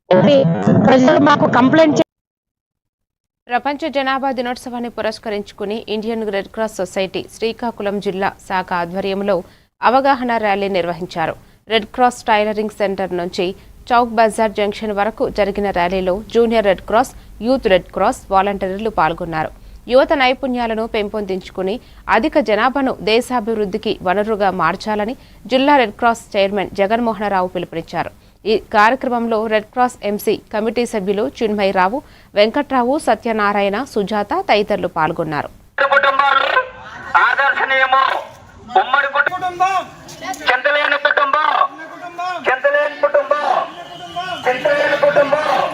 ప్రజలు మాకు కంప్లైంట్. ప్రపంచ జనాభా దినోత్సవాన్ని పురస్కరించుకుని Indian red cross society Srikakulam జిల్లా శాఖ ఆధ్వర్యంలో అవగాహన ర్యాలీ నిర్వహించారు. రెడ్ క్రాస్ టైలరింగ్ సెంటర్ నుంచి చౌక్ బజార్ జంక్షన్ వరకు జరిగిన ర్యాలీలో junior red cross, youth red cross వాలంటీర్లు పాల్గొన్నారు. యువత నైపుణ్యాలను పెంపొందించుకుని అధిక జనాభాను దేశాభివృద్ధికి వనరుగా మార్చాలని జిల్లా రెడ్ క్రాస్ చైర్మన్ జగన్మోహనరావు పిలుపునిచ్చారు. ఈ కార్యక్రమంలో రెడ్ క్రాస్ ఎంసీ కమిటీ సభ్యులు చిన్మయరావు, వెంకట్రావు, సత్యనారాయణ, సుజాత తదితరులు పాల్గొన్నారు. కుటుంబం